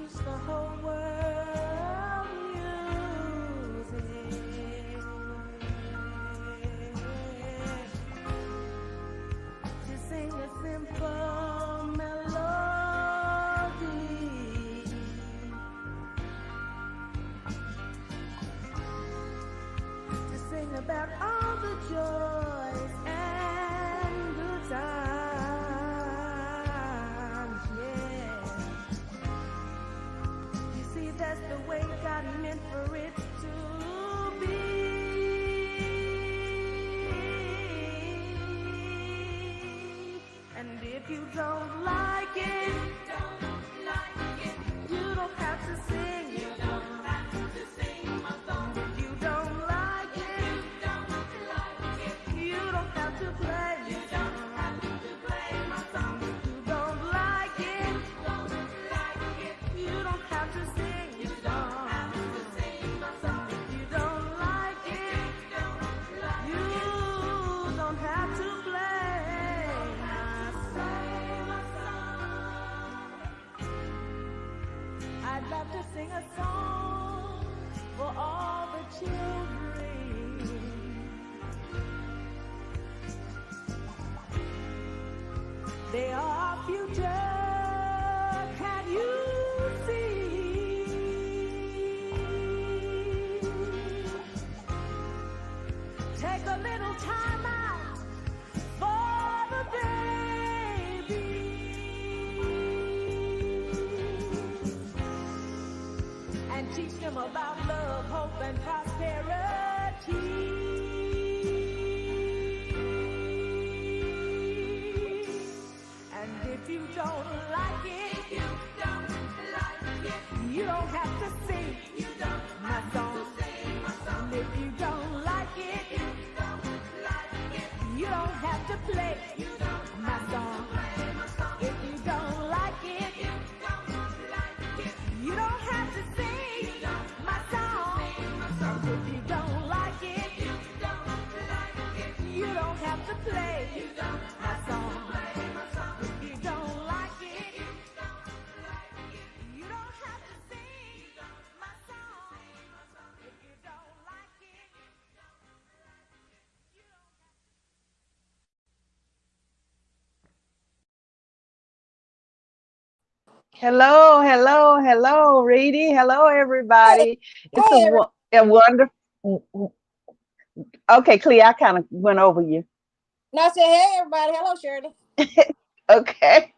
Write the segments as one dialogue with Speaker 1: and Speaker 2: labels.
Speaker 1: the whole world music. To sing a simple melody. To sing about all the joys and good times, yeah. You see, that's the way God meant for it to be. And if you don't like it, you don't have to sing. You don't have to sing my song. If you don't like it, you don't have to play. You don't have to play my song. If you don't like it, you don't have to sing. You don't have to sing my song. If you don't like it, you don't have to play my song. I'd love to sing a song for all the children. They are our future. Can you see? Take a little time out for the babies and teach them about love, hope, and prosperity. And if you don't like it, you don't have to sing my song. And if you don't like it, you don't have to play my song. If you don't like it, you don't have to sing my song. And if you don't like it, you don't have to play my song. If you don't like it, you don't have to sing my song. If you don't like it, you don't.
Speaker 2: Hello, hello, hello, Reedy. Hello,
Speaker 3: Hey,
Speaker 2: everybody. It's
Speaker 3: hey, everybody.
Speaker 2: a wonderful. Okay, Clea, I kind of went over you.
Speaker 3: And I said, hey, everybody. Hello, Shirley.
Speaker 2: Okay,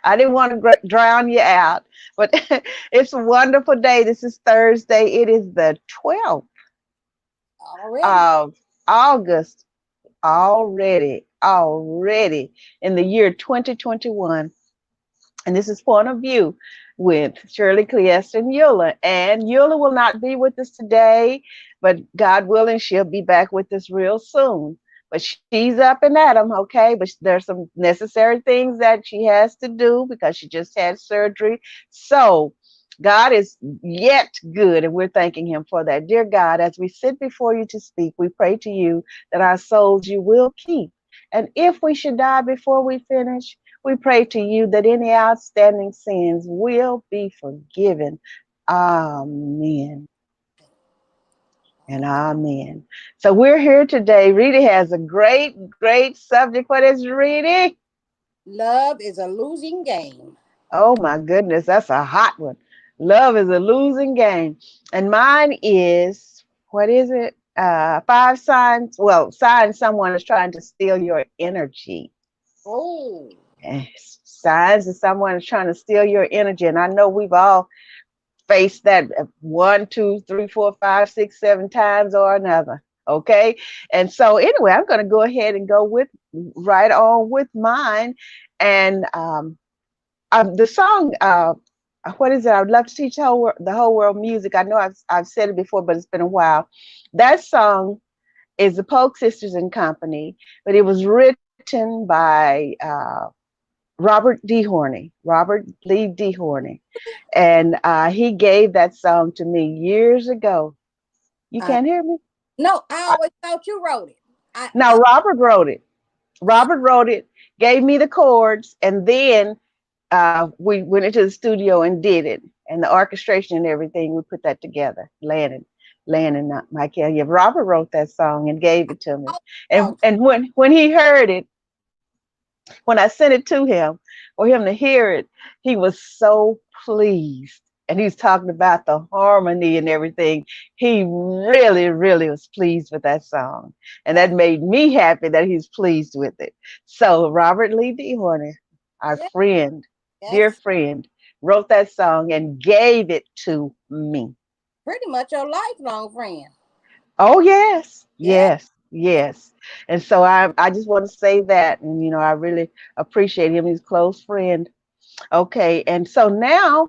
Speaker 2: I didn't want to drown you out, but it's a wonderful day. This is Thursday. It is the 12th
Speaker 3: Already.
Speaker 2: of August. Already in the year 2021. And this is Point of View with Shirley, Cleester, and Eual. And Eual will not be with us today, but God willing, she'll be back with us real soon. But she's up and at 'em, okay? But there's some necessary things that she has to do because she just had surgery. So God is yet good, and we're thanking Him for that. Dear God, as we sit before you to speak, we pray to you that our souls you will keep. And if we should die before we finish, we pray to you that any outstanding sins will be forgiven. Amen and amen. So we're here today. Reedy has a great subject. What is Reedy?
Speaker 3: Love is a losing game.
Speaker 2: Oh my goodness, that's a hot one. Love is a losing game. And mine is, what is it? Five signs. Well, signs someone is trying to steal your energy.
Speaker 3: Oh,
Speaker 2: Signs that someone is trying to steal your energy. And I know we've all faced that one, two, three, four, five, six, seven times or another. Okay. And so anyway, I'm going to go ahead and go with right on with mine. And the song, what is it? I would love to teach the whole world music. I know I've said it before, but it's been a while. That song is the Polk Sisters and Company, but it was written by Robert Lee D. Horney. And he gave that song to me years ago. You
Speaker 3: I
Speaker 2: can't hear me?
Speaker 3: no, I always thought you wrote it.
Speaker 2: No, Robert wrote it. Robert wrote it, gave me the chords, and then we went into the studio and did it. and the orchestration and everything. We put that together. Landon, not Michael. Yeah, Robert wrote that song and gave it to me.
Speaker 3: Oh,
Speaker 2: And when he heard it, when I sent it to him for him to hear it, he was so pleased. And he's talking about the harmony and everything. He really, really was pleased with that song. And that made me happy that he's pleased with it. So Robert Lee D. Horner, our
Speaker 3: yeah,
Speaker 2: friend, dear
Speaker 3: that's
Speaker 2: friend, wrote that song and gave it to me.
Speaker 3: pretty much your lifelong friend.
Speaker 2: Oh yes,
Speaker 3: Yeah.
Speaker 2: yes, yes. And so I just want to say that, and I really appreciate him. He's a close friend. Okay, and so now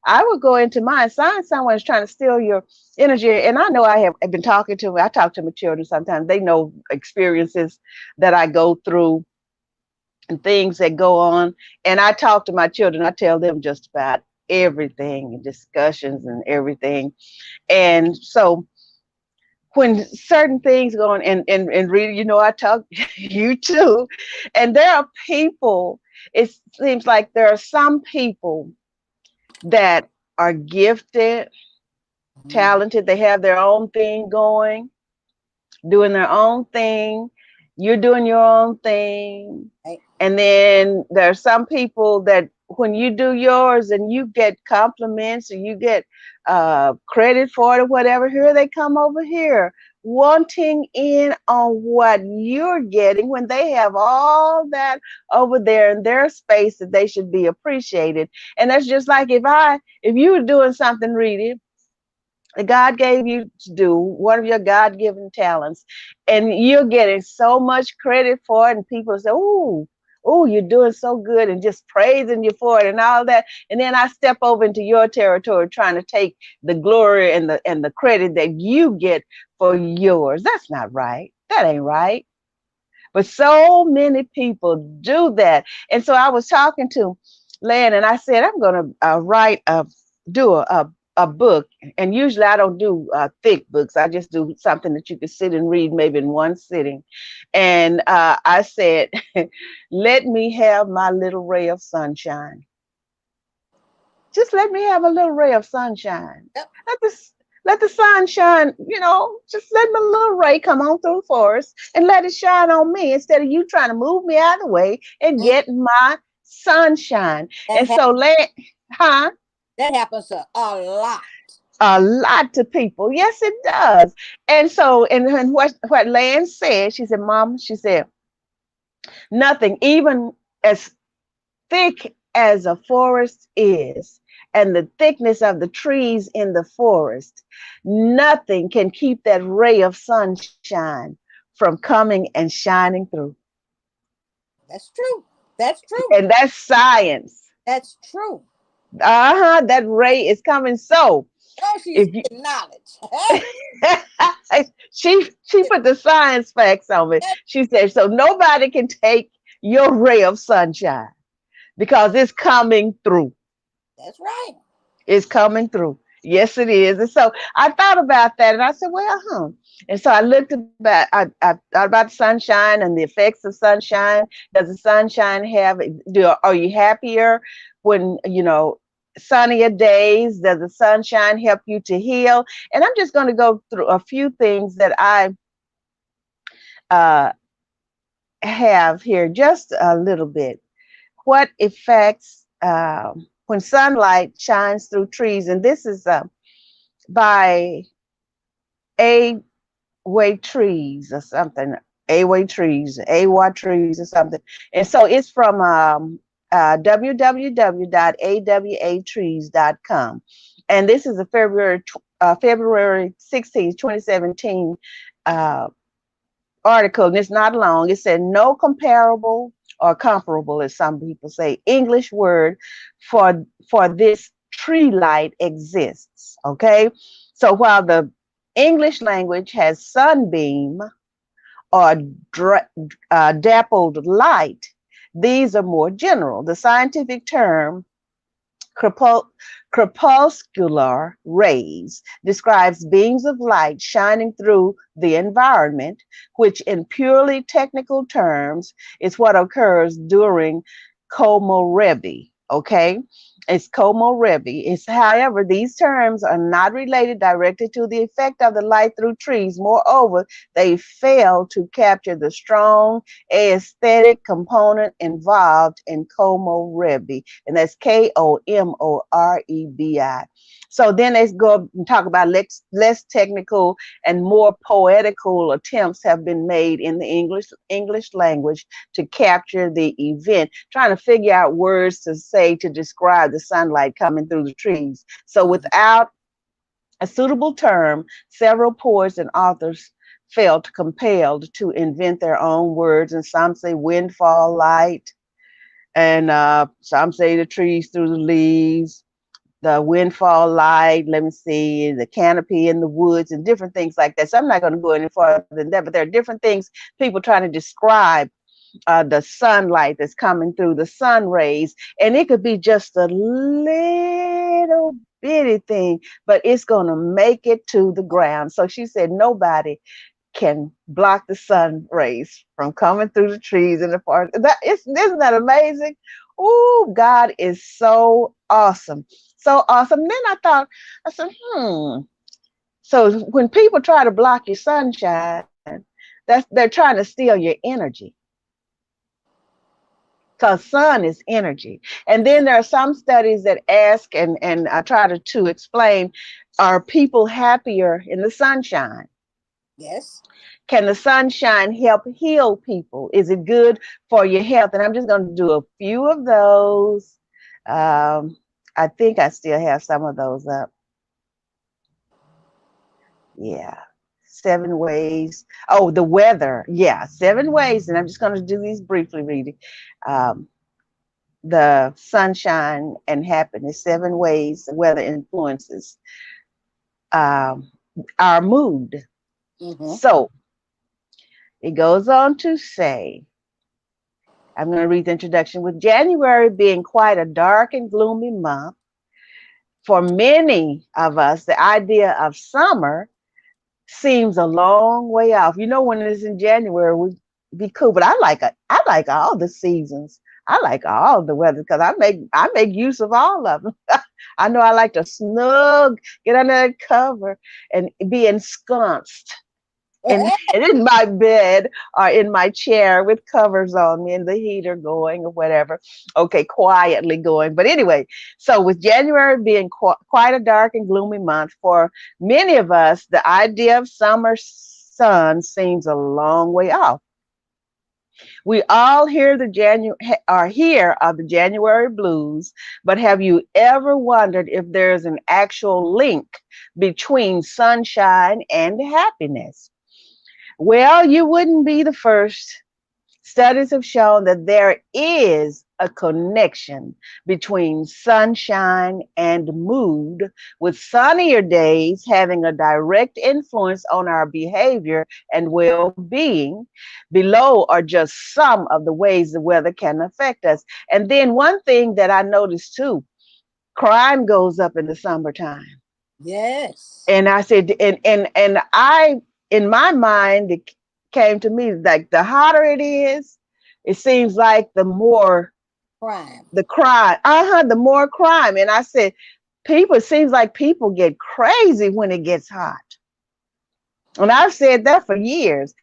Speaker 2: I will go into mine. Someone is trying to steal your energy, and I know I've been talking to. I talk to my children sometimes. They know experiences that I go through and things that go on, and I talk to my children. I tell them just about everything and discussions and everything. And so when certain things go on and read, I talk you too. And there are people, it seems like there are some people that are gifted,
Speaker 3: Mhm.
Speaker 2: talented, they have their own thing going, doing their own thing. You're doing your own thing.
Speaker 3: Right.
Speaker 2: And then there are some people that when you do yours and you get compliments or you get credit for it or whatever, here they come over here wanting in on what you're getting when they have all that over there in their space that they should be appreciated. And that's just like if you were doing something, Reedy, that God gave you to do, one of your God-given talents, and you're getting so much credit for it, and people say, "Oh, you're doing so good," and just praising you for it and all that. And then I step over into your territory trying to take the glory and the credit that you get for yours. That's not right. That ain't right. But so many people do that. And so I was talking to Lan, and I said, I'm going to do a book. And usually I don't do thick books. I just do something that you can sit and read maybe in one sitting. And I said, let me have my little ray of sunshine. Just let me have a little ray of sunshine.
Speaker 3: Yep.
Speaker 2: Let the, let the sun shine, just let my little ray come on through the forest and let it shine on me instead of you trying to move me out of the way and
Speaker 3: Mhm.
Speaker 2: get my sunshine.
Speaker 3: That
Speaker 2: And
Speaker 3: hap-
Speaker 2: so huh?
Speaker 3: that happens a lot.
Speaker 2: A lot to people. Yes, it does. And so, and what Lan said, she said, Mom, she said, nothing, even as thick as a forest is, and the thickness of the trees in the forest, nothing can keep that ray of sunshine from coming and shining through.
Speaker 3: That's true. That's true.
Speaker 2: And that's science.
Speaker 3: That's true.
Speaker 2: Uh-huh. That ray is coming. So
Speaker 3: Oh, she's
Speaker 2: if you
Speaker 3: getting knowledge. Hey,
Speaker 2: she put the science facts on it.
Speaker 3: that-
Speaker 2: She said, so nobody can take your ray of sunshine because it's coming through.
Speaker 3: that's right.
Speaker 2: Is coming through. Yes, it is. And so I thought about that and I said, well, And so I looked about, I thought about sunshine and the effects of sunshine. Does the sunshine are you happier when, sunnier days? Does the sunshine help you to heal? And I'm just going to go through a few things that I uh, have here, just a little bit. What effects when sunlight shines through trees? And this is by A-Way Trees or something. A-Way Trees, A-Y Trees or something. And so it's from www.awatrees.com. And this is a February 16th, 2017 uh, article, and it's not long. It said no comparable or comparable, as some people say, English word for this tree light exists. Okay, so while the English language has sunbeam or dappled light, these are more general. The scientific term crepuscular rays describes beams of light shining through the environment, which in purely technical terms is what occurs during komorebi. Okay, It's komorebi. It's, however, these terms are not related directly to the effect of the light through trees. Moreover, they fail to capture the strong aesthetic component involved in komorebi, and that's Komorebi. So then let's go and talk about less technical and more poetical attempts have been made in the English language to capture the event, trying to figure out words to say to describe the sunlight coming through the trees. So without a suitable term, several poets and authors felt compelled to invent their own words, and some say windfall light, and some say the trees through the leaves, the windfall light, let me see, the canopy in the woods, and different things like that. So I'm not going to go any further than that, but there are different things people trying to describe the sunlight that's coming through, the sun rays, and it could be just a little bitty thing, but it's going to make it to the ground. So she said nobody can block the sun rays from coming through the trees in the forest. Isn't that amazing? Oh, God is so awesome. So awesome. Then I said, So when people try to block your sunshine, they're trying to steal your energy, because sun is energy. And then there are some studies that ask, and I try to explain, are people happier in the sunshine?
Speaker 3: Yes.
Speaker 2: Can the sunshine help heal people? Is it good for your health? And I'm just going to do a few of those. I think I still have some of those up. Yeah. 7 ways. Oh, the weather. Yeah, 7 ways. And I'm just going to do these briefly, reading. The sunshine and happiness, 7 ways the weather influences um, our mood.
Speaker 3: Mm-hmm.
Speaker 2: So it goes on to say, I'm going to read the introduction. With January being quite a dark and gloomy month, for many of us, the idea of summer seems a long way off. You know, when it's in January, we be cool, but I like all the seasons. I like all the weather because I make use of all of them. I know I like to snug, get under the cover, and be ensconced in my bed or in my chair with covers on me and the heater going or whatever. Okay, quietly going. But anyway, so with January being quite a dark and gloomy month, for many of us, the idea of summer sun seems a long way off. We all hear hear of the January blues, but have you ever wondered if there's an actual link between sunshine and happiness? Well, you wouldn't be the first. Studies have shown that there is a connection between sunshine and mood, with sunnier days having a direct influence on our behavior and well being. Below are just some of the ways the weather can affect us. And then one thing that I noticed too, crime goes up in the summertime.
Speaker 3: Yes.
Speaker 2: And I said, and in my mind, it came to me like the hotter it is, it seems like the more
Speaker 3: Crime.
Speaker 2: the crime, the more crime. And I said, it seems like people get crazy when it gets hot. And I've said that for years.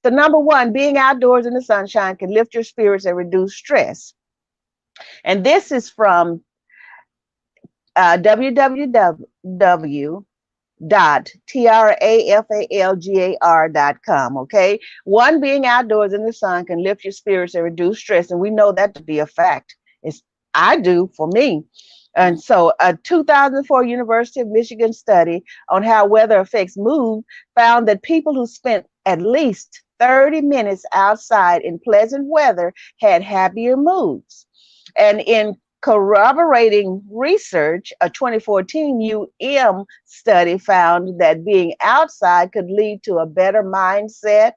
Speaker 2: So number one, being outdoors in the sunshine can lift your spirits and reduce stress. And this is from www.trafalgar.com. Okay, one, being outdoors in the sun can lift your spirits and reduce stress, and we know that to be a fact. It's I do for me. And so a 2004 University of Michigan study on how weather affects mood found that people who spent at least 30 minutes outside in pleasant weather had happier moods. And in corroborating research, a 2014 study found that being outside could lead to a better mindset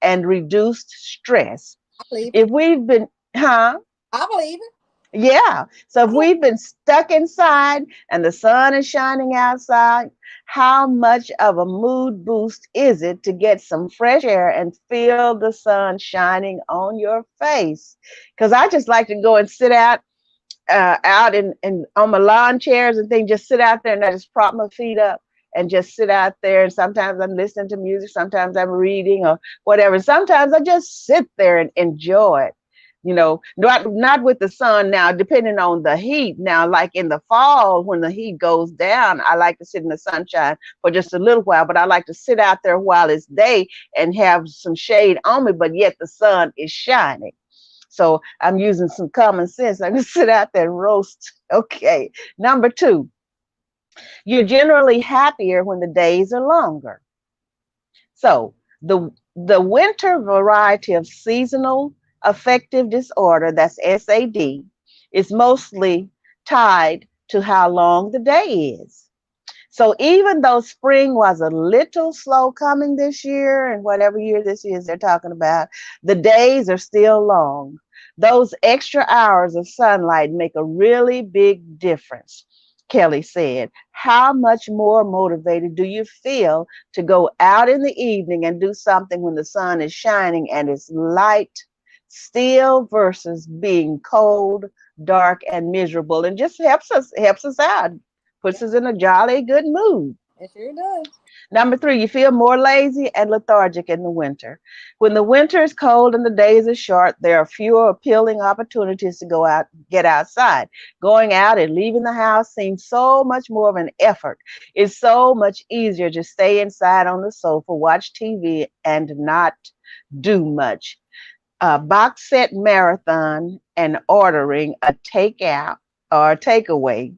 Speaker 2: and reduced stress.
Speaker 3: I believe it.
Speaker 2: If we've been, huh?
Speaker 3: I believe it.
Speaker 2: Yeah. So if
Speaker 3: Yeah.
Speaker 2: we've been stuck inside and the sun is shining outside, how much of a mood boost is it to get some fresh air and feel the sun shining on your face? Because I just like to go and sit out out and on my lawn chairs and things, just sit out there and I just prop my feet up and just sit out there. And sometimes I'm listening to music, sometimes I'm reading or whatever. Sometimes I just sit there and enjoy it. You know, not with the sun now, depending on the heat. Now, like in the fall, when the heat goes down, I like to sit in the sunshine for just a little while, but I like to sit out there while it's day and have some shade on me, but yet the sun is shining. So I'm using some common sense. I can sit out there and roast. Okay. Number two, you're generally happier when the days are longer. So the winter variety of seasonal affective disorder, that's SAD, is mostly tied to how long the day is. So even though spring was a little slow coming this year, and whatever year this is they're talking about, the days are still long. Those extra hours of sunlight make a really big difference, Kelly said. How much more motivated do you feel to go out in the evening and do something when the sun is shining and it's light still versus being cold, dark, and miserable? And just helps us out, puts us in a jolly good mood.
Speaker 3: It sure does.
Speaker 2: Number three, you feel more lazy and lethargic in the winter. When the winter is cold and the days are short, there are fewer appealing opportunities to go out, get outside. Going out and leaving the house seems so much more of an effort. It's so much easier to stay inside on the sofa, watch TV, and not do much. A box set marathon and ordering a takeout or a takeaway.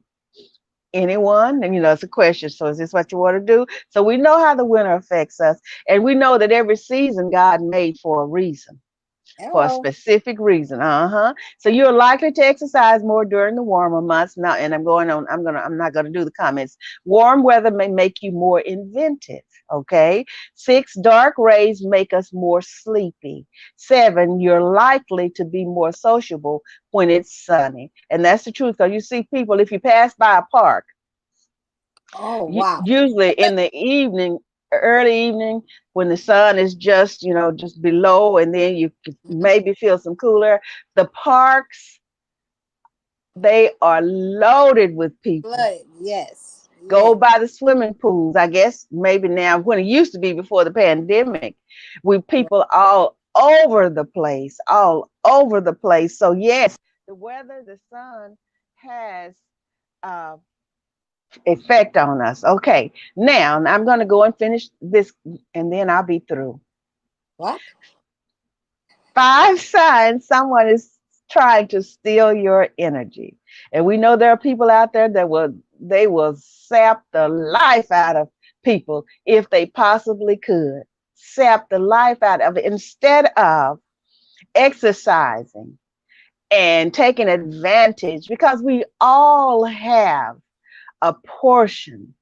Speaker 2: Anyone? And it's a question. So is this what you want to do? So we know how the winter affects us. And we know that every season God made for a reason, for a
Speaker 3: Hello.
Speaker 2: specific reason. So you're likely to exercise more during the warmer months. Now, and I'm not gonna do the comments. Warm weather may make you more inventive. Okay. 6, dark rays make us more sleepy. 7, you're likely to be more sociable when it's sunny. And that's the truth. Because you see people, if you pass by a park,
Speaker 3: Oh, wow.
Speaker 2: usually in the evening, early evening, when the sun is just below, and then you could
Speaker 3: Mhm.
Speaker 2: maybe feel some cooler. The parks, they are loaded with people.
Speaker 3: Flooded. Yes.
Speaker 2: Go
Speaker 3: Yes.
Speaker 2: by the swimming pools. I guess maybe now, when it used to be before the pandemic, with people all over the place. So yes, the weather, the sun has uh, effect on us. Okay, now I'm going to go and finish this, and then I'll be through.
Speaker 3: What?
Speaker 2: 5 signs someone is trying to steal your energy, and we know there are people out there that will sap the life out of people if they possibly could. Sap the life out of it instead of exercising and taking advantage, because we all have a portion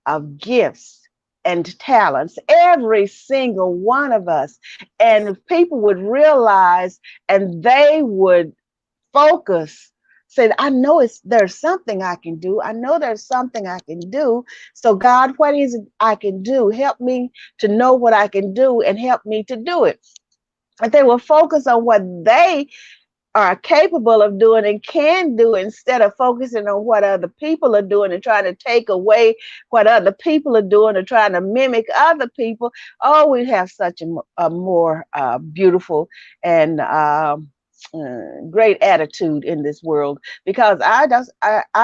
Speaker 2: of gifts and talents, every single one of us. And if people would realize and they would focus, say, I know there's something I can do. I know there's something I can do. So God, what is it I can do? Help me to know what I can do and help me to do it. And they will focus on what they are capable of doing and can do, instead of focusing on what other people are doing and trying to take away what other people are doing or trying to mimic other people. Oh, we have such a more beautiful and great attitude in this world, because I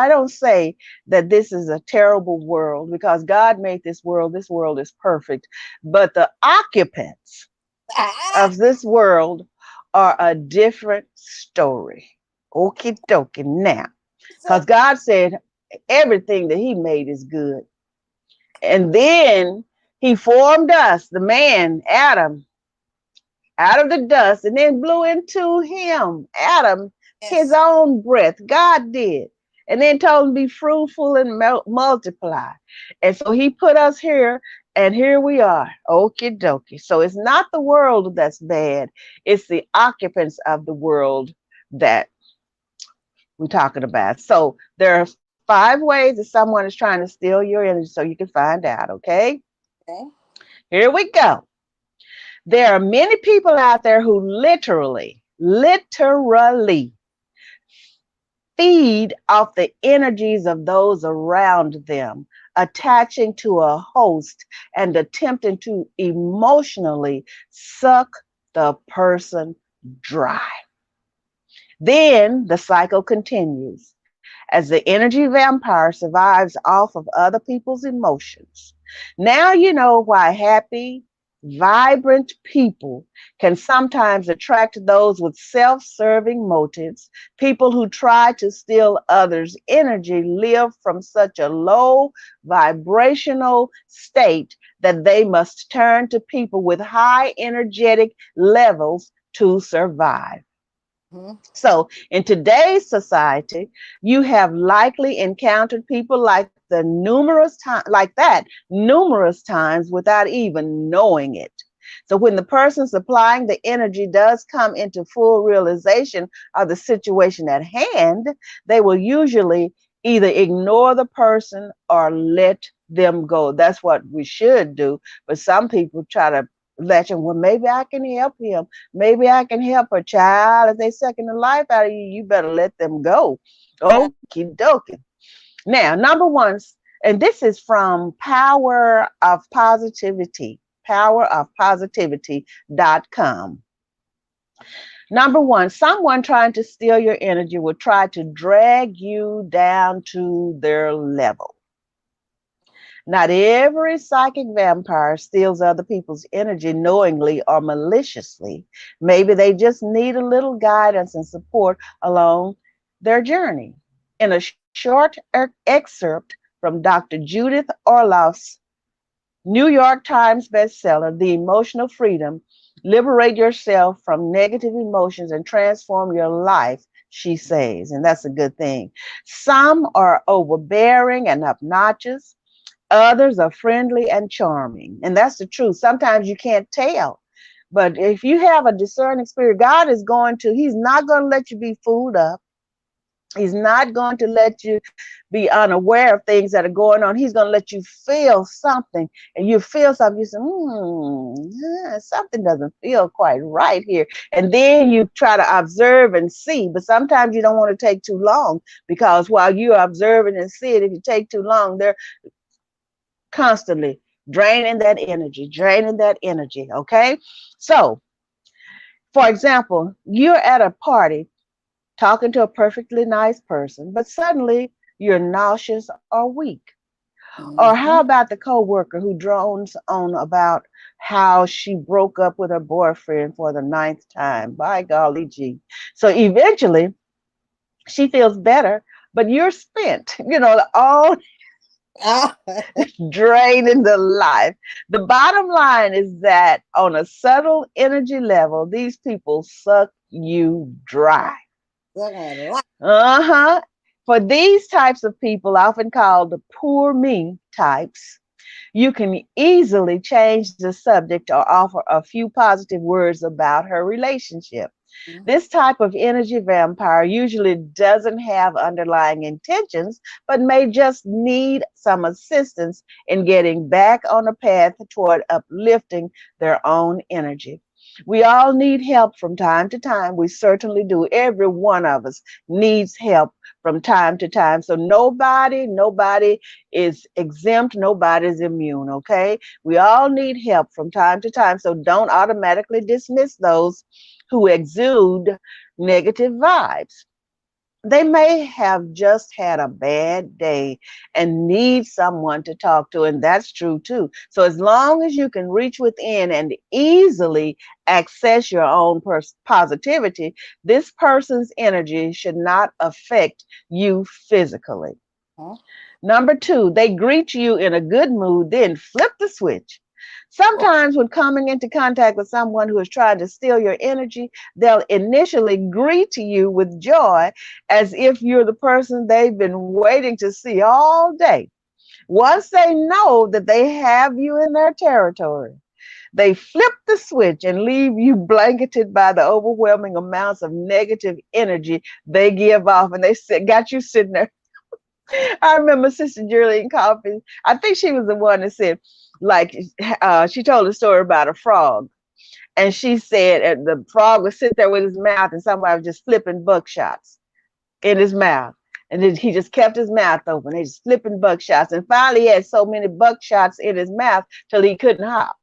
Speaker 2: don't say that this is a terrible world, because God made this world. This world is perfect, but the occupants
Speaker 3: Ah,
Speaker 2: of this world are a different story. Okie dokie now.
Speaker 3: so
Speaker 2: Because God said everything that He made is good. And then He formed us, the man, Adam, out of the dust, and then blew into him, Adam, his
Speaker 3: yes.
Speaker 2: own breath. God did. And then told him, be fruitful and multiply. And so He put us here, and here we are. Okie dokie. So it's not the world that's bad, it's the occupants of the world that we're talking about. So there are 5 ways that someone is trying to steal your energy, so you can find out. Okay.
Speaker 3: Okay.
Speaker 2: Here we go. There are many people out there who literally feed off the energies of those around them, attaching to a host and attempting to emotionally suck the person dry. Then the cycle continues as the energy vampire survives off of other people's emotions. Now you know why happy, vibrant people can sometimes attract those with self serving motives. People who try to steal others' energy live from such a low vibrational state that they must turn to people with high energetic levels to survive.
Speaker 3: Mhm.
Speaker 2: So, in today's society, you have likely encountered people like that numerous times without even knowing it. So, when the person supplying the energy does come into full realization of the situation at hand, they will usually either ignore the person or let them go. That's what we should do. But some people try to let you, well, maybe I can help him. Maybe I can help a child. If they sucking the life out of you, you better let them go.
Speaker 3: Right.
Speaker 2: Okie dokie. Now, number one, and this is from powerofpositivity.com. Number one, someone trying to steal your energy will try to drag you down to their level. Not every psychic vampire steals other people's energy knowingly or maliciously. Maybe they just need a little guidance and support along their journey. In a short excerpt from Dr. Judith Orloff's New York Times bestseller, The Emotional Freedom, Liberate Yourself from Negative Emotions and Transform Your Life, she says, and that's a good thing. Some are overbearing and obnoxious. Others are friendly and charming. And that's the truth. Sometimes you can't tell. But if you have a discerning spirit, He's not going to let you be fooled up. He's not going to let you be unaware of things that are going on. He's going to let you feel something. And you feel something, you say, something doesn't feel quite right here. And then you try to observe and see. But sometimes you don't want to take too long, because while you're observing and seeing, if you take too long, they're constantly draining that energy. Okay. So, for example, you're at a party talking to a perfectly nice person, but suddenly you're nauseous or weak. Or how
Speaker 3: Mhm.
Speaker 2: about the coworker who drones on about how she broke up with her boyfriend for the ninth time? By golly gee. So eventually she feels better, but you're spent, all
Speaker 3: Ah,
Speaker 2: draining the life. The bottom line is that on a subtle energy level, these people suck you dry.
Speaker 3: look at that.
Speaker 2: Uh-huh. For these types of people, often called the poor me types, you can easily change the subject or offer a few positive words about her relationship.
Speaker 3: Mhm.
Speaker 2: This type of energy vampire usually doesn't have underlying intentions, but may just need some assistance in getting back on a path toward uplifting their own energy. We all need help from time to time. We certainly do. Every one of us needs help from time to time. So nobody is exempt. Nobody's immune. Okay. We all need help from time to time. So don't automatically dismiss those who exude negative vibes. They may have just had a bad day and need someone to talk to, and that's true too. So, as long as you can reach within and easily access your own positivity, this person's energy should not affect you physically.
Speaker 3: Huh?
Speaker 2: Number two, they greet you in a good mood, then flip the switch.
Speaker 3: Oh,
Speaker 2: Sometimes, when coming into contact with someone who is trying to steal your energy, they'll initially greet you with joy as if you're the person they've been waiting to see all day. Once they know that they have you in their territory, they flip the switch and leave you blanketed by the overwhelming amounts of negative energy they give off. And got you sitting there. I remember Sister Julie Coffee. I think she was the one that said, like, she told a story about a frog. And she said the frog would sit there with his mouth and somebody was just flipping buckshots. in his mouth. And then he just kept his mouth open. They just flipping buckshots. And finally he had so many buckshots in his mouth till he couldn't hop.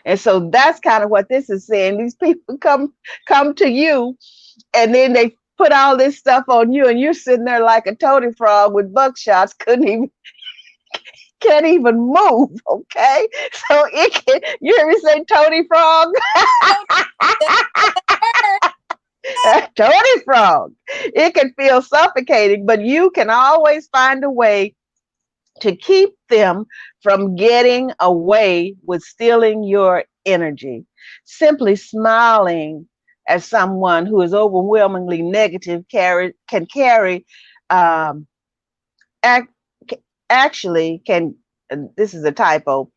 Speaker 2: And so that's kind of what this is saying. These people come to you, and then they put all this stuff on you, and you're sitting there like a toady frog with buckshots, can't even move. Okay, so it can. You hear me say toady frog? Toady frog. It can feel suffocating, but you can always find a way to keep them from getting away with stealing your energy. Simply smiling at someone who is overwhelmingly negative can carry um, ac- actually can this is a typo,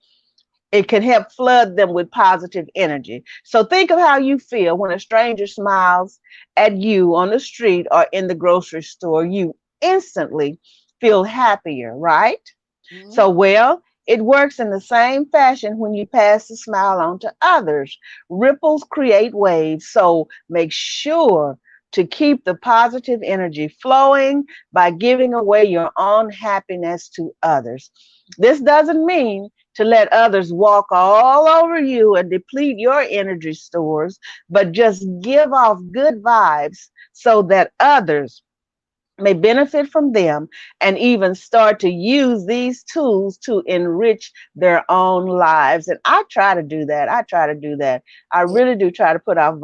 Speaker 2: it can help flood them with positive energy. So think of how you feel when a stranger smiles at you on the street or in the grocery store. You instantly feel happier, right?
Speaker 3: Mhm.
Speaker 2: So, well, it works in the same fashion when you pass the smile on to others. Ripples create waves, so make sure to keep the positive energy flowing by giving away your own happiness to others. This doesn't mean to let others walk all over you and deplete your energy stores, but just give off good vibes so that others may benefit from them and even start to use these tools to enrich their own lives. And I try to do that. I try to do that. I
Speaker 3: Yeah.
Speaker 2: really do try to put out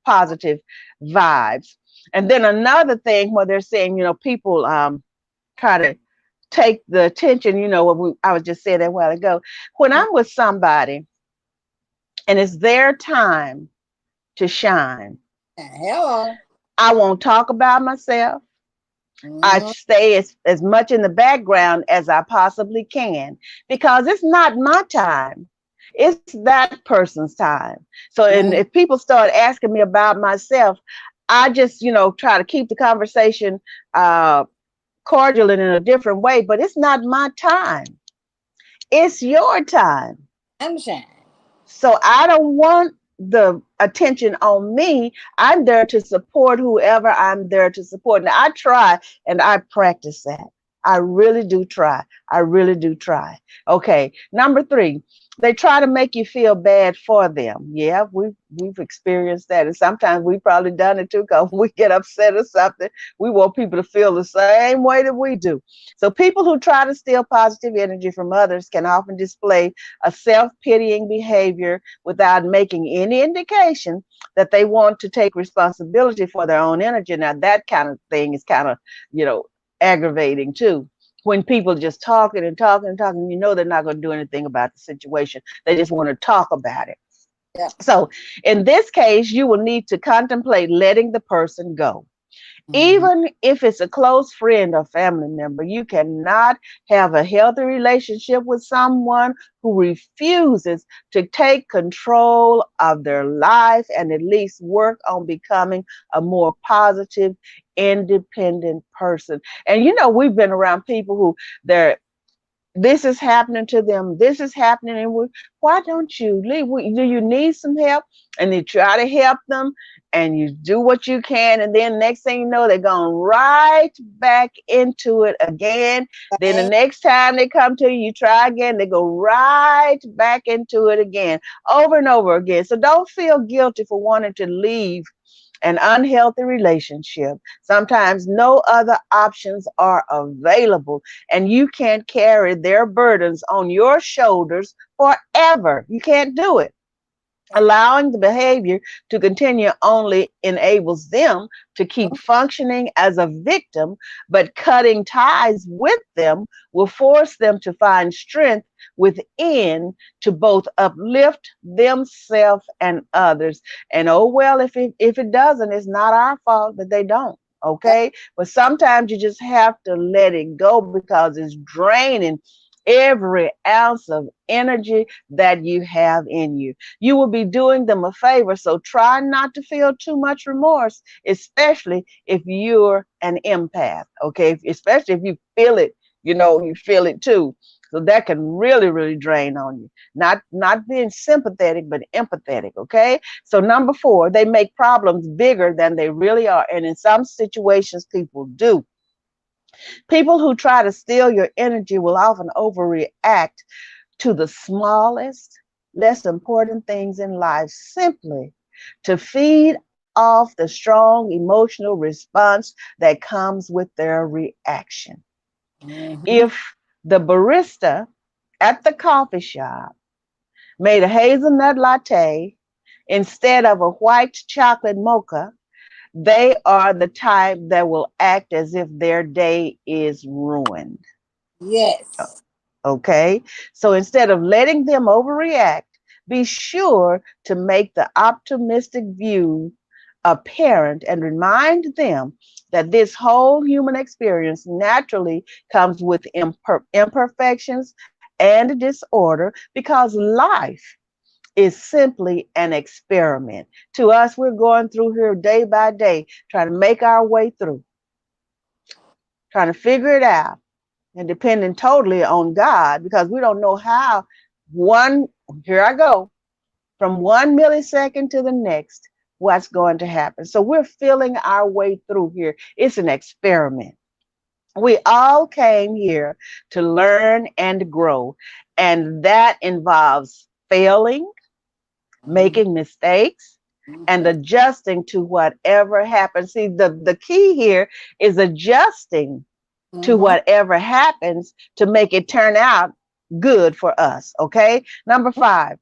Speaker 2: positive vibes. And then another thing where they're saying, people try to take the attention, what I was just saying that a while ago. When I'm with somebody and it's their time to shine,
Speaker 3: Hello.
Speaker 2: I won't talk about myself. I
Speaker 3: Mhm.
Speaker 2: stay as much in the background as I possibly can because it's not my time. It's that person's time. So, and
Speaker 3: Mhm.
Speaker 2: if people start asking me about myself, I just, try to keep the conversation uh, cordial and in a different way, but it's not my time. It's your time.
Speaker 3: Sunshine.
Speaker 2: So I don't want the attention on me. I'm there to support whoever I'm there to support. Now I try and I practice that. I really do try. I really do try. Okay. Number 3, they try to make you feel bad for them. Yeah, we've experienced that. And sometimes we've probably done it too, because we get upset or something. We want people to feel the same way that we do. So people who try to steal positive energy from others can often display a self-pitying behavior without making any indication that they want to take responsibility for their own energy. Now that kind of thing is kind of, you know, aggravating too. When people just talking and talking and talking, they're not going to do anything about the situation. They just want to talk about it.
Speaker 3: Yeah.
Speaker 2: So in this case, you will need to contemplate letting the person go.
Speaker 3: Mhm.
Speaker 2: Even if it's a close friend or family member, you cannot have a healthy relationship with someone who refuses to take control of their life and at least work on becoming a more positive, independent person. And we've been around people who they're this is happening to them, this is happening, and why don't you leave? Do you need some help? And you try to help them and you do what you can, and then next thing you know, they're going right back into it again. Then the
Speaker 3: Right.
Speaker 2: next time they come to you, you try again, they go right back into it again, over and over again. So don't feel guilty for wanting to leave an unhealthy relationship. Sometimes no other options are available, and you can't carry their burdens on your shoulders forever. You can't do it. Allowing the behavior to continue only enables them to keep functioning as a victim, but cutting ties with them will force them to find strength within to both uplift themselves and others. And oh well, if it doesn't, it's not our fault that they don't. Okay, but sometimes you just have to let it go because it's draining every ounce of energy that you have in you. You will be doing them a favor. So try not to feel too much remorse, especially if you're an empath. Okay. Especially if you feel it, you feel it too. So that can really, really drain on you. Not being sympathetic, but empathetic. Okay. So number 4, they make problems bigger than they really are. And in some situations, people do. People who try to steal your energy will often overreact to the smallest, less important things in life simply to feed off the strong emotional response that comes with their reaction.
Speaker 3: Mm-hmm.
Speaker 2: If the barista at the coffee shop made a hazelnut latte instead of a white chocolate mocha, they are the type that will act as if their day is ruined.
Speaker 3: Yes.
Speaker 2: Okay. So instead of letting them overreact, be sure to make the optimistic view apparent and remind them that this whole human experience naturally comes with imperfections and disorder because life is simply an experiment. To us, we're going through here day by day, trying to make our way through, trying to figure it out and depending totally on God because we don't know how one, here I go, from 1 millisecond to the next, what's going to happen. So we're feeling our way through here. It's an experiment. We all came here to learn and grow, and that involves failing, making mistakes, and
Speaker 3: Mm-hmm.
Speaker 2: adjusting to whatever happens. See, the key here is adjusting to
Speaker 3: Mm-hmm.
Speaker 2: whatever happens to make it turn out good for us. Okay. Number 5,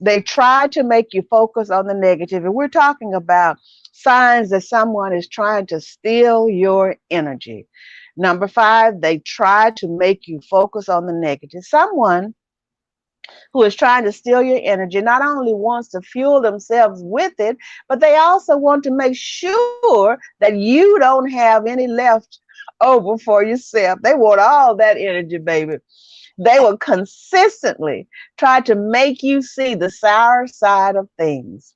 Speaker 2: they try to make you focus on the negative. And we're talking about signs that someone is trying to steal your energy. Number 5, they try to make you focus on the negative. Someone who is trying to steal your energy not only wants to fuel themselves with it, but they also want to make sure that you don't have any left over for yourself. They want all that energy, baby. They will consistently try to make you see the sour side of things,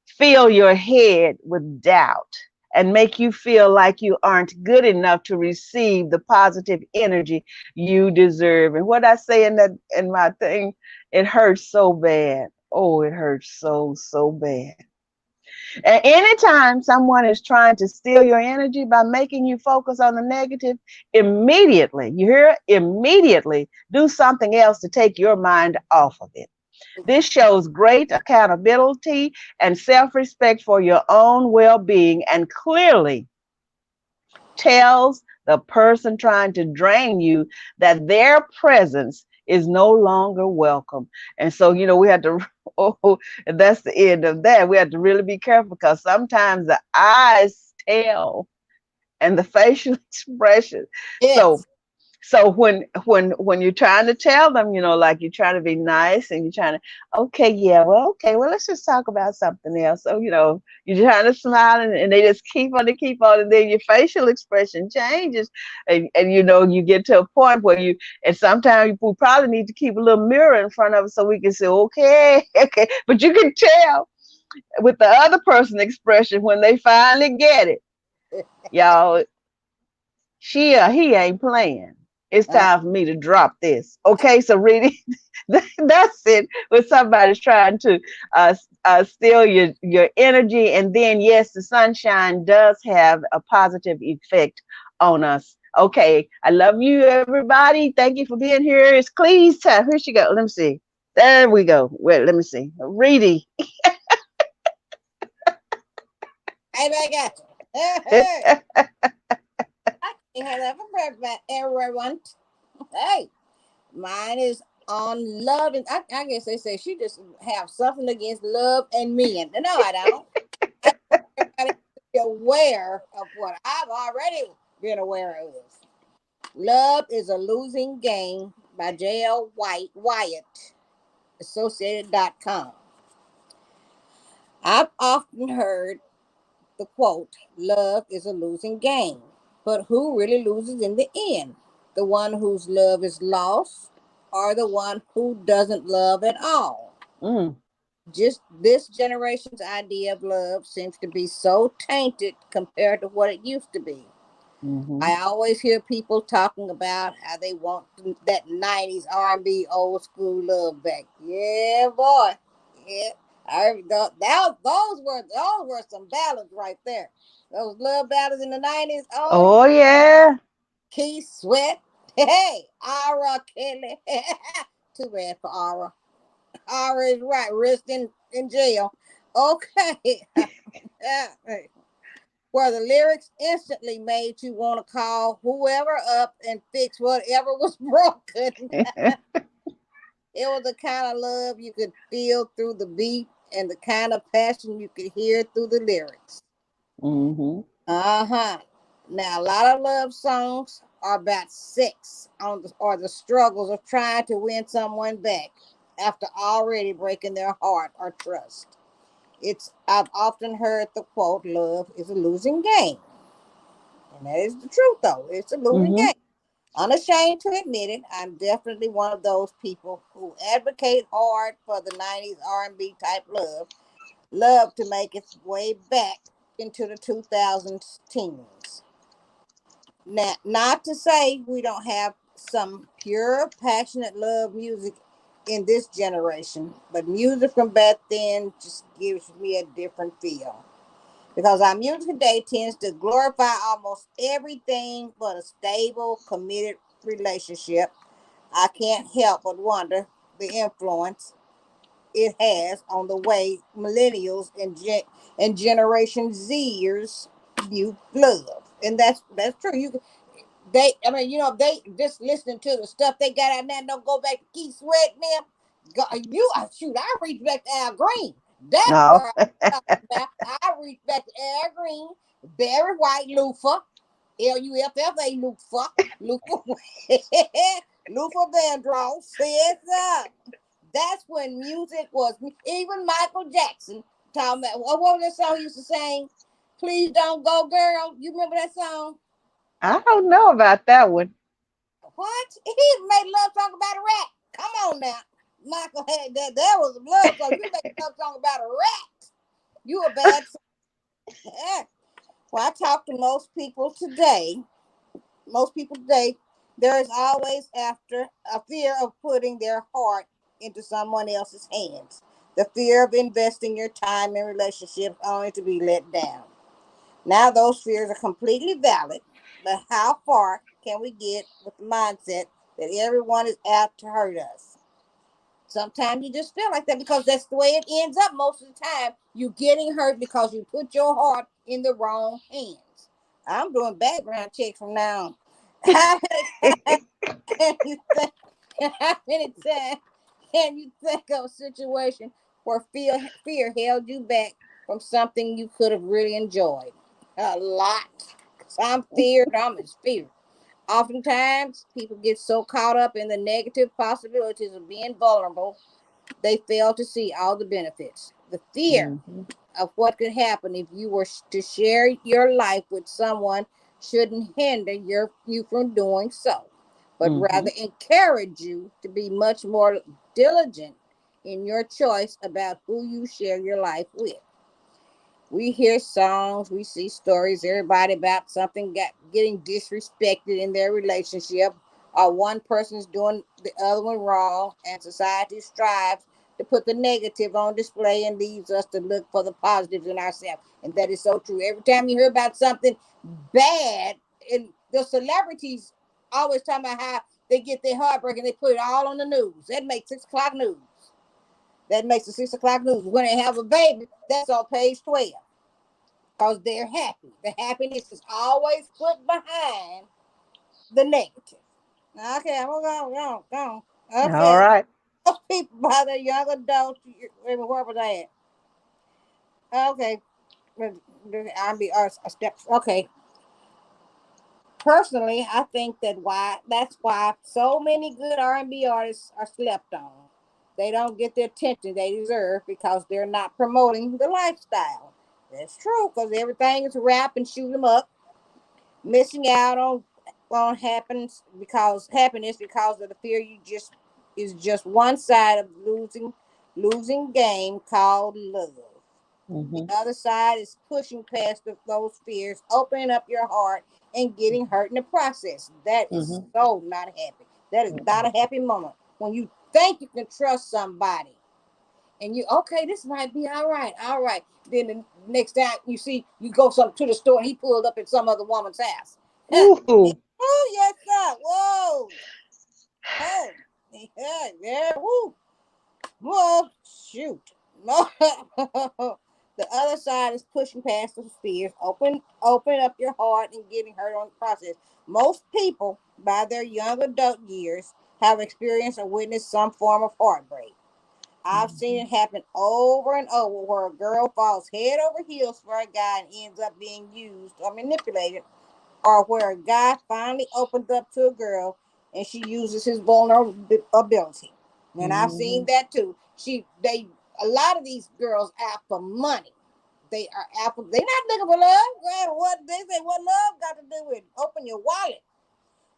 Speaker 2: fill your head with doubt, and make you feel like you aren't good enough to receive the positive energy you deserve. And what I say in my thing, it hurts so bad. Oh, it hurts so bad. And anytime someone is trying to steal your energy by making you focus on the negative, immediately, you hear, immediately do something else to take your mind off of it. This shows great accountability and self respect for your own well being and clearly tells the person trying to drain you that their presence is no longer welcome. And so, we have to, oh, and that's the end of that. We have to really be careful because sometimes the eyes tell and the facial expression. So
Speaker 3: Yes.
Speaker 2: when you're trying to tell them, like you're trying to be nice and you're trying to, okay, well, let's just talk about something else. So, you're trying to smile and they just keep on, and then your facial expression changes. And you get to a point where and sometimes we probably need to keep a little mirror in front of us so we can say, okay, okay. But you can tell with the other person expression when they finally get it, y'all, she or he ain't playing. It's
Speaker 3: Uh,
Speaker 2: time for me to drop this. Okay, so really, that's it. When somebody's trying to steal your energy, and then yes, the sunshine does have a positive effect on us. Okay, I love you, everybody. Thank you for being here. It's Cleester. Here she go. Let me see. There we go. Wait, let me see. Reedy.
Speaker 3: hey, I got you. Hey, hello, everyone. Hey, mine is on love, and I guess they say she just have something against love and men. No, I don't. I just want everybody to be aware of what I've already been aware of. Love is a losing game by J.L. Wyatt, Associated.com. I've often heard the quote, love is a losing game. But who really loses in the end? The one whose love is lost or the one who doesn't love at all?
Speaker 2: Mm,
Speaker 3: Just this generation's idea of love seems to be so tainted compared to what it used to be.
Speaker 2: Mm-hmm.
Speaker 3: I always hear people talking about how they want that 90s R&B old school love back. Yeah, boy. Yeah. Those were some ballads right there. Those love ballads in the 90s. Oh,
Speaker 2: Oh yeah.
Speaker 3: Keith Sweat. Hey, Ara Kelly. Too bad for Ara. Ara is right. Rest in jail. Okay. Where the lyrics instantly made you want to call whoever up and fix whatever was broken. It was the kind of love you could feel through the beat and the kind of passion you could hear through the lyrics.
Speaker 2: Mm-hmm.
Speaker 3: Uh-huh. Now, a lot of love songs are about sex or the struggles of trying to win someone back after already breaking their heart or trust. I've often heard the quote, love is a losing game. And that is the truth, though. It's a losing
Speaker 2: Mm-hmm.
Speaker 3: game. Unashamed to admit it, I'm definitely one of those people who advocate hard for the 90s R&B type love to make its way back into the 2000s teens. Now, not to say we don't have some pure, passionate love music in this generation, but music from back then just gives me a different feel. Because our music today tends to glorify almost everything but a stable, committed relationship. I can't help but wonder the influence it has on the way millennials and Generation Zers view love, and that's true. I mean, they just listening to the stuff they got out there. Don't go back to Keith Sweat and them. Shoot, I reach back to Al Green. That's
Speaker 2: No.
Speaker 3: where I'm talking about. I reach back to Al Green, Barry White, Lufa, Luffa, Luther, Luther Vandross says that's when music was. Even Michael Jackson talking about what was that song he used to sing? Please don't go, girl. You remember that song?
Speaker 2: I don't know about that one.
Speaker 3: What? He made love song about a rat. Come on now. Michael had that. That was a love song. You make a love song about a rat. You a bad son. Yeah. When I talk to most people today, there is always after a fear of putting their heart into someone else's hands. The fear of investing your time in relationships only to be let down. Now those fears are completely valid, but how far can we get with the mindset that everyone is out to hurt us? Sometimes you just feel like that because that's the way it ends up most of the time. You getting hurt because you put your heart in the wrong hands. I'm doing background checks from now on. How many times can you think? How many times can you think of a situation where fear held you back from something you could have really enjoyed? A lot. Because I'm feared, I'm in spirit. Oftentimes, people get so caught up in the negative possibilities of being vulnerable, they fail to see all the benefits. The fear
Speaker 2: Mm-hmm.
Speaker 3: of what could happen if you were to share your life with someone shouldn't hinder you from doing so, but
Speaker 2: Mm-hmm.
Speaker 3: rather encourage you to be much more diligent in your choice about who you share your life with. We hear songs, we see stories, everybody about something getting disrespected in their relationship, or one person's doing the other one wrong, and society strives to put the negative on display and leaves us to look for the positives in ourselves. And that is so true. Every time you hear about something bad, and the celebrities always talking about how they get their heartbreak and they put it all on the news. That makes 6 o'clock news. That makes the 6 o'clock news. When they have a baby, that's on page 12 because they're happy. The happiness is always put behind the negative. Okay, I'm gonna go.
Speaker 2: All
Speaker 3: Okay,
Speaker 2: right.
Speaker 3: most people by the young adults, where was I at? Okay, R&B arts steps. Okay, personally, I think that's why so many good R&B artists are slept on. They don't get the attention they deserve because they're not promoting the lifestyle. That's true because everything is rap and shoot 'em up, missing out on happiness because of the fear you just is just one side of losing game called love.
Speaker 2: Mm-hmm.
Speaker 3: The other side is pushing past those fears, opening up your heart, and getting hurt in the process. That is
Speaker 2: Mm-hmm.
Speaker 3: so not happy. That is not a happy moment. When you think you can trust somebody and you, okay, this might be all right, all right. Then the next time you see, you go to the store and he pulled up at some other woman's house.
Speaker 2: Ooh.
Speaker 3: Oh, yes, sir. Whoa. Oh, yeah, yeah, woo. Well, shoot. No. The other side is pushing past the fears, open up your heart and getting hurt on the process. Most people, by their young adult years, have experienced or witnessed some form of heartbreak. I've seen it happen over and over where a girl falls head over heels for a guy and ends up being used or manipulated, or where a guy finally opens up to a girl and she uses his vulnerability. And I've seen
Speaker 2: Mm-hmm.
Speaker 3: that too. A lot of these girls out for money. They are out for, they're not looking for love. Well, what they say, what love got to do with open your wallet?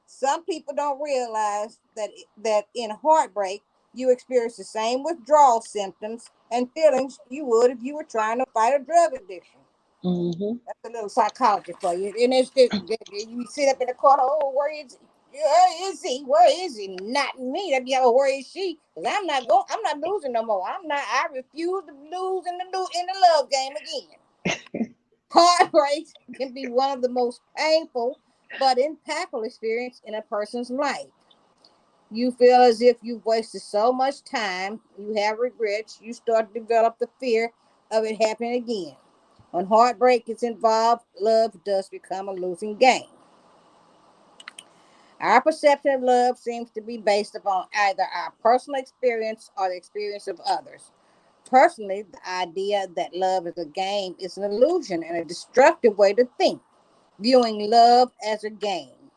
Speaker 3: Some people don't realize that in heartbreak, you experience the same withdrawal symptoms and feelings you would if you were trying to fight a drug addiction.
Speaker 2: Mm-hmm.
Speaker 3: That's a little psychology for you. And it's just, you sit up in the corner, oh, where is he? Where is he? Where is he? Not me. That be, oh, where is she? Because I'm not losing no more. I refuse to lose in the love game again. Heartbreak can be one of the most painful but impactful experience in a person's life. You feel as if you've wasted so much time, you have regrets, you start to develop the fear of it happening again. When heartbreak is involved, love does become a losing game. Our perception of love seems to be based upon either our personal experience or the experience of others. Personally, the idea that love is a game is an illusion and a destructive way to think, viewing love as a game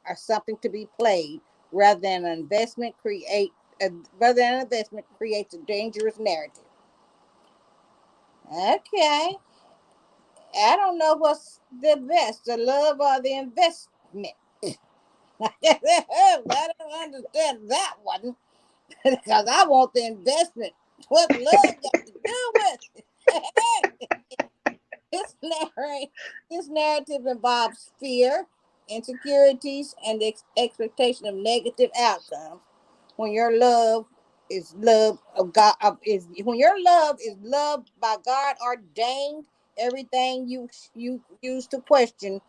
Speaker 3: or something to be played rather than an investment create rather than an investment creates a dangerous narrative. Okay. I don't know what's the best, the love or the investment. I don't understand that one because I want the investment. What love got to do with it? this, narrative, this narrative involves fear, insecurities, and the expectation of negative outcomes. When your love is love of God is when your love is loved by God ordained, everything you use to question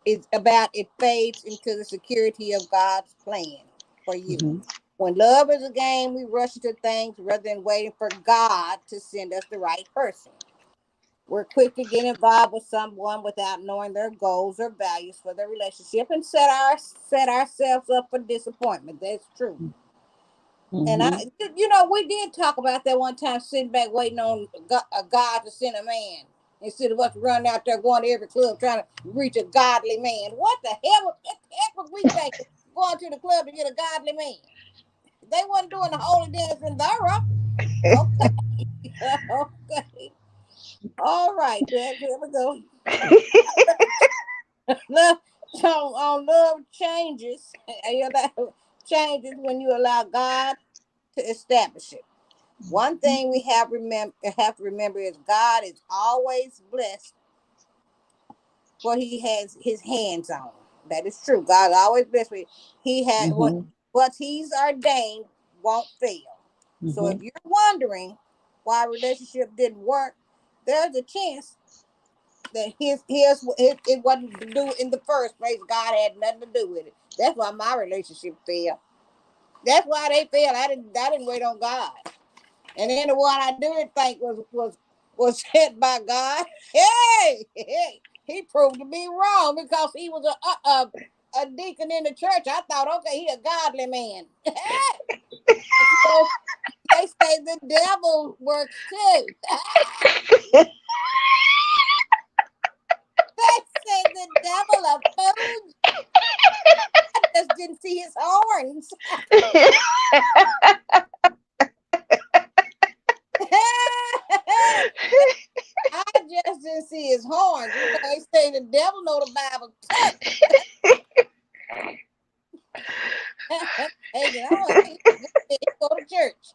Speaker 3: is about it fades into the security of God's plan for you.
Speaker 2: Mm-hmm.
Speaker 3: When love is a game, we rush into things rather than waiting for God to send us the right person. We're quick to get involved with someone without knowing their goals or values for their relationship and set ourselves up for disappointment. That's true. And
Speaker 2: Mm-hmm.
Speaker 3: we did talk about that one time, sitting back waiting on a God to send a man instead of us running out there going to every club trying to reach a godly man. What the heck was we thinking going to the club to get a godly man? They wasn't doing the holy dance in Vera. Okay, okay, all right. Here we go. Love on love changes. Changes when you allow God to establish it. One thing we have to remember is God is always blessed what He has His hands on. That is true. God always blessed what He had.
Speaker 2: Mm-hmm.
Speaker 3: What He's ordained won't fail. So
Speaker 2: Mm-hmm.
Speaker 3: if you're wondering why a relationship didn't work, there's a chance that it wasn't to do in the first place. God had nothing to do with it. That's why my relationship failed. That's why they failed. I didn't wait on God. And then the one I didn't think was sent by God. Hey, he proved to be wrong because he was a deacon in the church. I thought, okay, he a godly man. So they say the devil works too. They say the devil a fool. I just didn't see his horns. I just didn't see his horns. They say the devil know the Bible too. Hey, he go to church.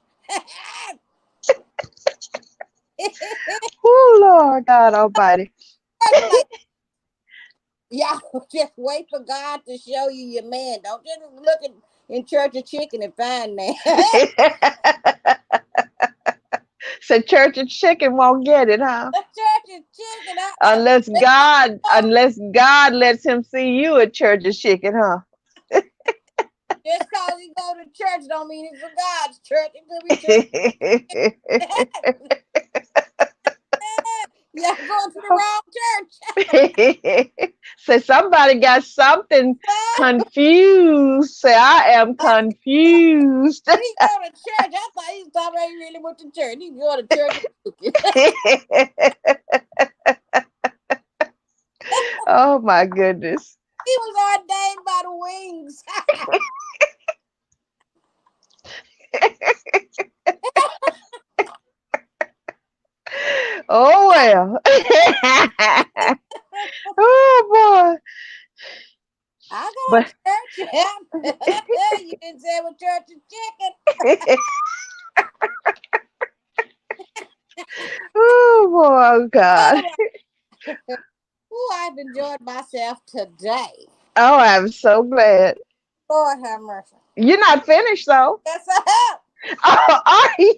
Speaker 2: Lord God Almighty.
Speaker 3: Like, y'all just wait for God to show you your man. Don't just look in Church of Chicken and find that.
Speaker 2: So church and chicken won't get it, huh?
Speaker 3: The Church of Chicken.
Speaker 2: Unless God lets him see you at church and chicken, huh?
Speaker 3: Just cause he go to church don't mean it's for God's church. It could be church. Y'all going to the wrong church.
Speaker 2: Say somebody got something confused. Say I am confused.
Speaker 3: He go to church. I thought he was talking about he really went to church. He go to church.
Speaker 2: Oh my goodness.
Speaker 3: He was ordained by the wings.
Speaker 2: Oh well. Oh boy.
Speaker 3: I go
Speaker 2: But
Speaker 3: to church. You didn't say it was Church of Chicken.
Speaker 2: oh boy, oh God.
Speaker 3: Oh, I've enjoyed myself today.
Speaker 2: Oh, I'm so glad.
Speaker 3: Lord have mercy.
Speaker 2: You're not finished though.
Speaker 3: Yes, I have.
Speaker 2: Oh, are you?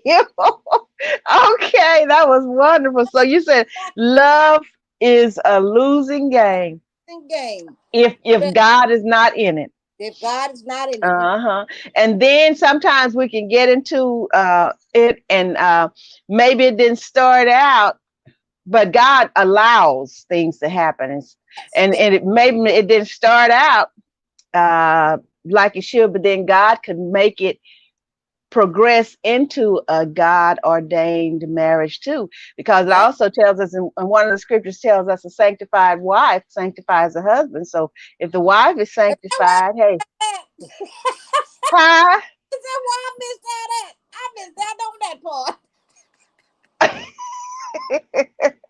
Speaker 2: Okay, that was wonderful. So you said love is a losing game
Speaker 3: Game.
Speaker 2: if God is not in it.
Speaker 3: If God is not in it.
Speaker 2: Uh-huh. And then sometimes we can get into it and maybe it didn't start out, but God allows things to happen. And it maybe it didn't start out like it should, but then God could make it progress into a God ordained marriage too, because it also tells us, and one of the scriptures tells us a sanctified wife sanctifies a husband. So if the wife is sanctified, hey, hi.
Speaker 3: Is that why I missed out at? I missed out on that part.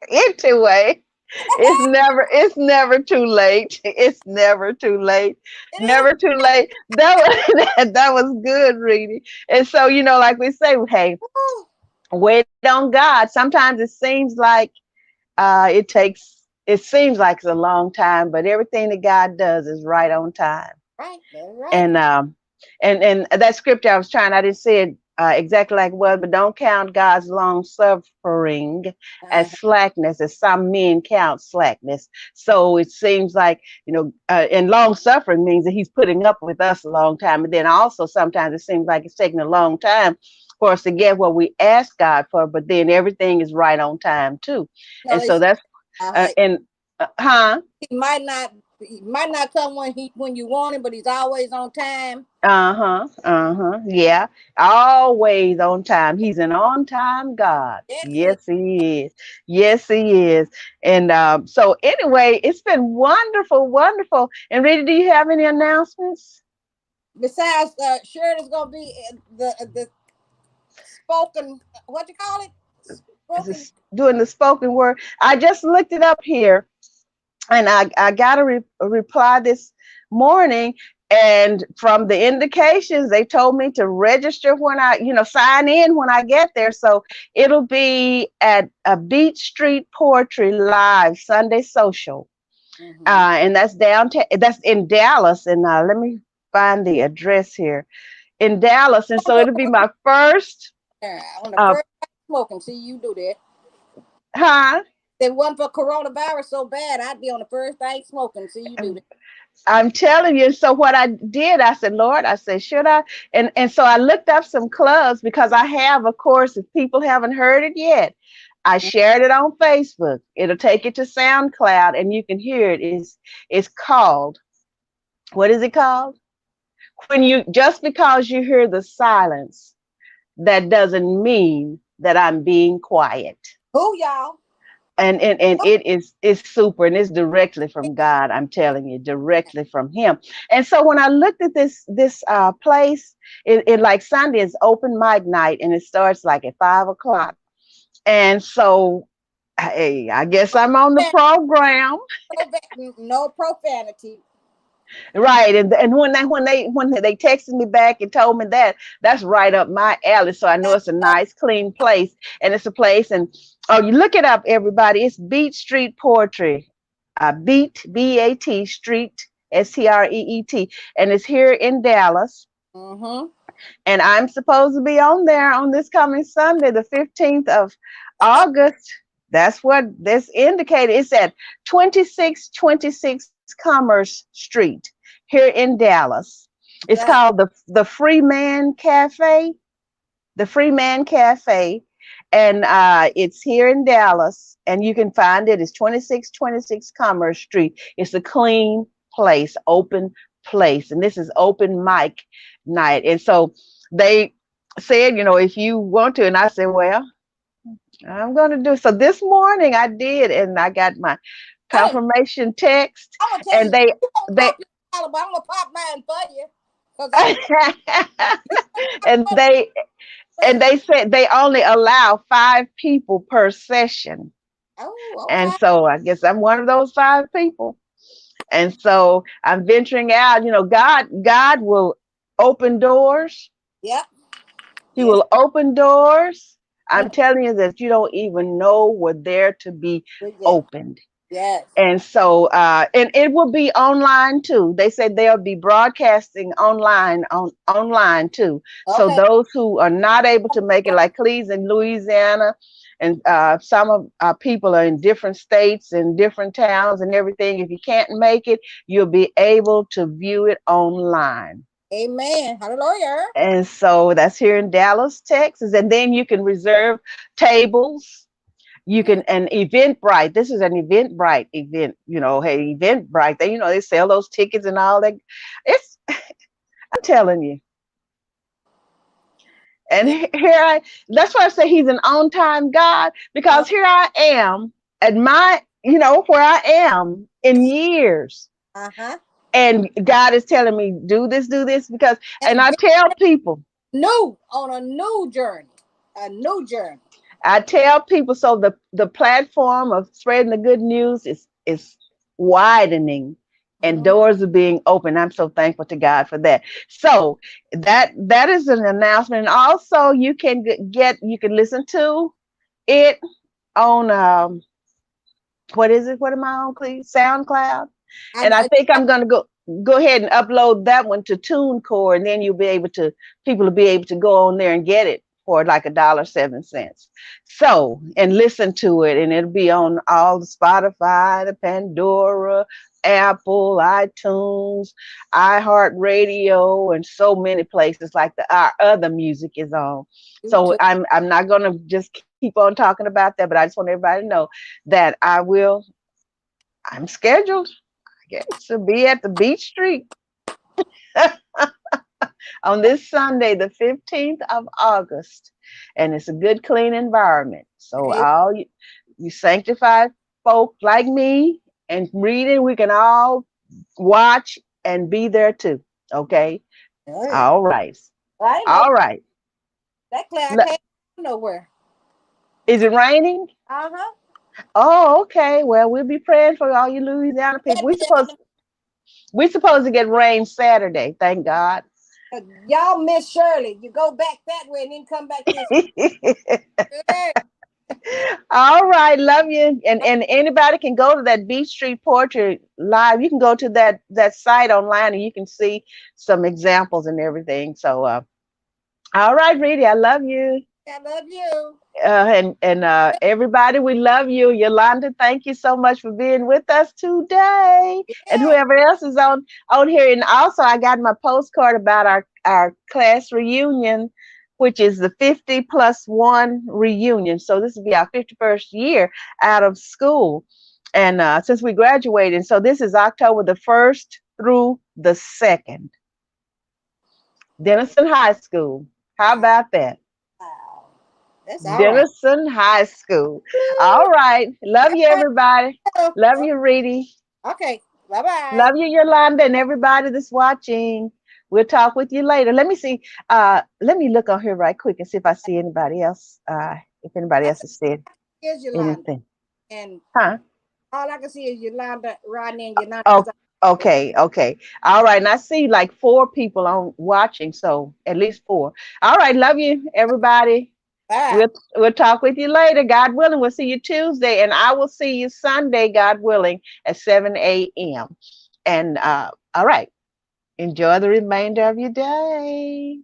Speaker 2: Anyway, it's never too late. It's never too late. Never too late. That was that was good, Reedy. And so, like we say, hey, wait on God. Sometimes it seems like it seems like it's a long time, but everything that God does is right on time.
Speaker 3: Right, right.
Speaker 2: And that scripture I didn't say it exactly like it was, but don't count God's long suffering as slackness, as some men count slackness. So it seems like, and long suffering means that he's putting up with us a long time. And then also sometimes it seems like it's taking a long time for us to get what we ask God for, but then everything is right on time too.
Speaker 3: No,
Speaker 2: and so that's,
Speaker 3: he might not come when you want him, but he's always on time.
Speaker 2: Yeah, always on time. He's an on-time God. Yes, he is. Yes, he is. And so anyway, it's been wonderful, wonderful. And Rita, do you have any announcements?
Speaker 3: Besides, Shirley's gonna be the spoken. What you call it?
Speaker 2: Doing the spoken word. I just looked it up here. And I got a reply this morning, and from the indications, they told me to register when sign in when I get there. So it'll be at a Beach Street Poetry Live Sunday Social. And that's downtown. That's in Dallas. And let me find the address here in Dallas. And so it'll be my first.
Speaker 3: On the first smoking. See you do that.
Speaker 2: Huh?
Speaker 3: If it wasn't for coronavirus so bad, I'd be on the first thing smoking. See you do that.
Speaker 2: I'm telling you. So what I did, I said, Lord, I said, should I? And so I looked up some clubs because I have, of course, if people haven't heard it yet, I shared it on Facebook. It'll take you to SoundCloud and you can hear it. It's called, what is it called? Just because you hear the silence, that doesn't mean that I'm being quiet.
Speaker 3: Who y'all?
Speaker 2: And it's super, and it's directly from God. I'm telling you, directly from him. And so when I looked at this place, it like Sunday is open mic night, and it starts like at 5:00. And so, hey, I guess I'm on the program.
Speaker 3: No profanity.
Speaker 2: Right. And when they texted me back and told me that, that's right up my alley. So I know it's a nice, clean place. And it's a place, and oh, you look it up, everybody. It's Beat Street Poetry. Beat BAT Street STREET. And it's here in Dallas.
Speaker 3: Mm-hmm.
Speaker 2: And I'm supposed to be on there on this coming Sunday, the 15th of August. That's what this indicated. It's at 2626 Commerce Street here in Dallas. It's
Speaker 3: Right.
Speaker 2: called the Free Man Cafe, the Free Man Cafe, and it's here in Dallas. And you can find it. It's 2626 Commerce Street. It's a clean place, open place, and this is open mic night. And so they said, if you want to, and I said, well, I'm going to do so. This morning I did, and I got my
Speaker 3: I didn't,
Speaker 2: confirmation text,
Speaker 3: I'm gonna tell
Speaker 2: and
Speaker 3: you,
Speaker 2: they
Speaker 3: you gonna
Speaker 2: they
Speaker 3: pop your Alabama, I'm gonna pop mine for you. Cause I
Speaker 2: and they said they only allow 5 people per session.
Speaker 3: oh,
Speaker 2: And
Speaker 3: okay.
Speaker 2: so I guess I'm one of those 5 people. And so I'm venturing out. God will open doors.
Speaker 3: Yep.
Speaker 2: He
Speaker 3: Yes.
Speaker 2: will open doors. I'm
Speaker 3: Mm,
Speaker 2: telling you that you don't even know were there to be
Speaker 3: yes.
Speaker 2: opened.
Speaker 3: Yes.
Speaker 2: And so, and it will be online too. They said they'll be broadcasting online too. So
Speaker 3: Okay.
Speaker 2: those who are not able to make it, like Cleves in Louisiana, and some of our people are in different states and different towns and everything. If you can't make it, you'll be able to view it online.
Speaker 3: Amen. Hallelujah.
Speaker 2: And so that's here in Dallas, Texas. And then you can reserve tables. You
Speaker 3: Mm,
Speaker 2: can an Eventbrite. This is an Eventbrite event. Hey, Eventbrite. They sell those tickets and all that. It's I'm telling you. And
Speaker 3: yeah.
Speaker 2: that's why I say he's an on time God,
Speaker 3: Uh,
Speaker 2: because here I am at my, where I am in years.
Speaker 3: uh-huh.
Speaker 2: And God is telling me, do this, and
Speaker 3: And
Speaker 2: I
Speaker 3: get
Speaker 2: tell people,
Speaker 3: new on a new journey. A new journey.
Speaker 2: so the platform of spreading the good news is widening, and
Speaker 3: Mm,
Speaker 2: doors are being opened. I'm so thankful to God for that. So that is an announcement. And also you can you can listen to it on what is it? What am I on, please? SoundCloud. And I
Speaker 3: I
Speaker 2: think I'm gonna go ahead and upload that one to TuneCore, and then people will be able to go on there and get it for like $1.07. So, and listen to it, and it'll be on all the Spotify, the Pandora, Apple, iTunes, iHeartRadio, and so many places like our other music is on.
Speaker 3: do
Speaker 2: So
Speaker 3: too.
Speaker 2: I'm not gonna just keep on talking about that, but I just want everybody to know that I'm scheduled, I guess, to be at the Beach Street on this Sunday, the 15th of August. And it's a good, clean environment. So
Speaker 3: Hey,
Speaker 2: all you sanctified folk like me and reading, we can all watch and be there too. Okay.
Speaker 3: oh yeah.
Speaker 2: All right.
Speaker 3: I know
Speaker 2: All right.
Speaker 3: that cloud
Speaker 2: Le-
Speaker 3: can't go nowhere.
Speaker 2: Is it raining?
Speaker 3: Uh-huh.
Speaker 2: Oh, okay. Well, we'll be praying for all you Louisiana people.
Speaker 3: Let me down.
Speaker 2: We supposed to get rain Saturday. Thank God.
Speaker 3: Y'all miss Shirley. You go back that way and then come back this way.
Speaker 2: All right, love you. And anybody can go to that Beach Street Portrait Live. You can go to that site online, and you can see some examples and everything. So, all right, Reedy, I love you.
Speaker 3: I love you.
Speaker 2: And everybody, we love you. Yolanda, thank you so much for being with us today. And
Speaker 3: Yeah.
Speaker 2: whoever else is on here. And also, I got my postcard about our class reunion, which is the 50+1 reunion. So this will be our 51st year out of school, and since we graduated. So this is October the 1st through the 2nd. Denison High School. How
Speaker 3: Wow.
Speaker 2: about that?
Speaker 3: Wow. That's all right.
Speaker 2: Denison High School.
Speaker 3: Woo.
Speaker 2: All right. Love
Speaker 3: All
Speaker 2: you,
Speaker 3: right.
Speaker 2: everybody. Love you, Reedy.
Speaker 3: Okay. Bye-bye.
Speaker 2: Love you, Yolanda, and everybody that's watching. We'll talk with you later. Let me see. Let me look on here right quick and see if I see anybody else. If anybody else has said
Speaker 3: Here's Yolanda.
Speaker 2: anything.
Speaker 3: And
Speaker 2: Huh?
Speaker 3: all I can see is Yolanda, Rodney, and Yolanda.
Speaker 2: Oh, Okay, okay. All right. And I see like four people on watching, so at least four. All right, love you, everybody.
Speaker 3: Bye.
Speaker 2: We'll talk with you later. God willing, we'll see you Tuesday, and I will see you Sunday, God willing, at 7 a.m. And all right, enjoy the remainder of your day.